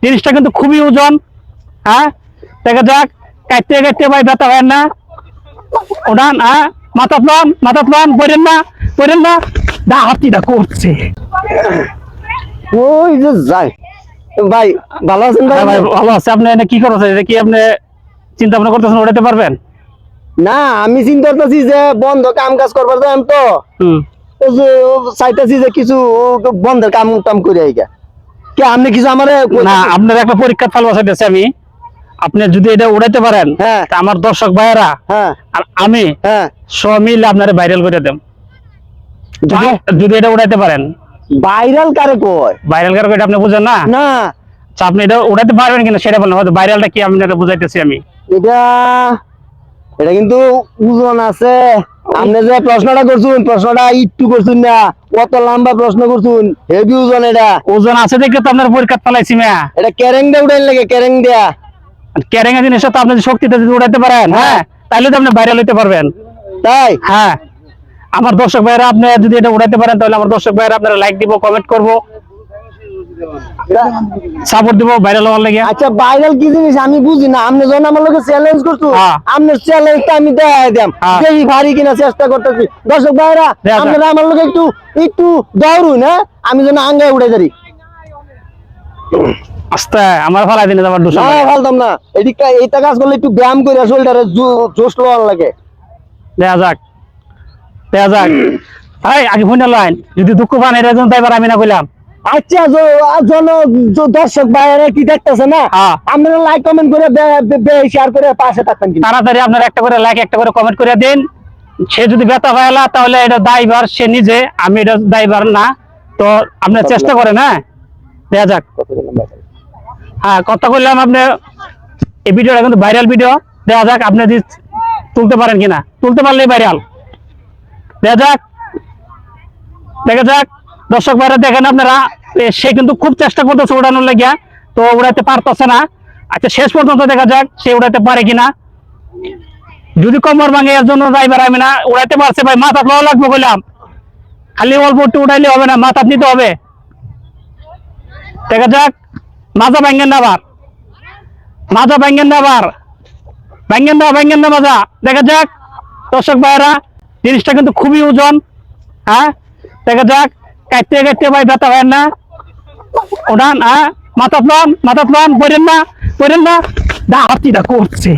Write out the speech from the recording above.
জিনিসটা কিন্তু খুবই ওজন। হ্যাঁ, দেখা যাক, কাটতে কাটতে ভাই ব্যথা হয় না। ওঠান, হ্যাঁ, মাথা প্লান পড়েন না, হাতিটা করছে। ওই যে যাই ভাই, ভালো আছেন ভাই? হ্যাঁ ভাই, ভালো আছে। আপনি কি করছেন? এটা কি আপনি চিন্তা ভাবনা করতেছেন ওঠাতে পারবেন? না, আমি চিন্তা করতেছি যে বন্ধ কাম কাজ করবার যাম তো, ওই যে চাইতেছি যে কিছু বন্ধের কাম টাম করে আইগা। কে আপনি কিছু আমারে না, আপনার একটা পরীক্ষা ফল বসাইতেছি আমি। আপনি যদি এটা উড়াইতে পারেন, হ্যাঁ তা আমার দর্শক ভাইয়েরা হ্যাঁ আর আমি হ্যাঁ সব মিলে আপনারা ভাইরাল করে দেব। যদি এটা উড়াইতে পারেন। ভাইরাল কারে কয়? ভাইরাল করে এটা আপনি বুঝেন না? না, আচ্ছা, আপনি এটা উড়াইতে পারবেন কিনা সেটা বলেন। হয়তো ভাইরালটা কি আমি এটা বুঝাইতেছি আমি। এটা এটা কিন্তু ওজন আছে। আপনি যে প্রশ্নটা করছুন, প্রশ্নটা একটু করছুন না, কত লম্বা প্রশ্ন করছুন, হেভি ওজন। এটা ওজন আছে দেখে তো আপনার পরীক্ষা ফেলাইছি মিয়া। এটা ক্যারেং দিয়ে উঠাইন লাগে, ক্যারেং দিয়া। ক্যারেঙ্গা জিনিসটা তো আপনি যদি শক্তিতে যদি উড়াইতে পারেন, হ্যাঁ, তাহলে তো আপনি ভাইরাল হইতে পারবেন। তাই হ্যাঁ, আমার দর্শক ভাইয়েরা আপনি যদি এটা উড়াইতে পারেন, তাহলে আমার দর্শক ভাইয়েরা আপনারা লাইক দিব, কমেন্ট করবো, সাপোর্ট দিব ভাইরাল হওয়ার লাগে। আচ্ছা, ভাইরাল কি জিনিস আমি বুঝি না। আপনি যখন আমার লোকে চ্যালেঞ্জ করছো, হ্যাঁ। আপনার চ্যালেঞ্জটা আমি দেখাই দিলাম, হ্যাঁ। দেখি ভারী কিনা চেষ্টা করতেছি। দর্শক ভাইরা, দেখা যাক। আপনারা আমার লোকে একটু একটু দৌড়ুন, হ্যাঁ, আমি যেন আঙ্গায় উঠে দাঁড়ি। আস্তে আমার ফালাই দিনে আমার দূষণ না, ফালতাম না। এদিকটা এইটা কাজ করলে একটু ব্যায়াম করে শরীরটারে জোশ লওয়ার লাগে। দেখা যাক। এই আগে ফোন লাইন যদি দুঃখ পান এটা জন্য তাইবার আমি না কইলাম। আচ্ছা, দর্শক ভাইরা কি দেখতেছে না, হ্যাঁ। আপনারা লাইক কমেন্ট করে শেয়ার করে পাশে থাকবেন কিন্তু। তাড়াতাড়ি আপনার একটা করে লাইক, একটা করে কমেন্ট করে দিন। সে যদি ব্যথা পায়লা তাহলে এটা দায়ভার সে নিজে, আমি এটা দায়ভার না। তো আপনার চেষ্টা করেন। হ্যাঁ, দেখা যাক। হ্যাঁ, কথা বললাম আপনি এই ভিডিওটা কিন্তু ভাইরাল ভিডিও। দেখা যাক আপনি যদি তুলতে পারেন কিনা। তুলতে পারলেই ভাইরাল। দেখা যাক দর্শক ভাইরা দেখেন আপনারা, সে কিন্তু খুব চেষ্টা করতেছে উড়ানোর লাগিয়া, তো উড়াইতে পারতেছে না। আচ্ছা, শেষ পর্যন্ত দেখা যাক সে উড়াইতে পারে কিনা। যদি কমর ভাঙে এর জন্য ড্রাইভার আমি না, উড়াইতে পারছে ভাই, মাথা লওয়া লাগবে কইলাম। খালি অল্প একটু উঠাইলে হবে না, মাথা নিতে হবে। দেখা যাক, মাজা ভাঙেন না আবার, ভাঙেন না মাজা। দেখা যাক দর্শক ভাইরা, জিনিসটা কিন্তু খুবই ওজন। হ্যাঁ, দেখা যাক, কাটতে কাটতে ভাই ব্যথা হয় না। ওঠান, হ্যাঁ, মাথা প্লান পড়েন না, হাতিটা করছে।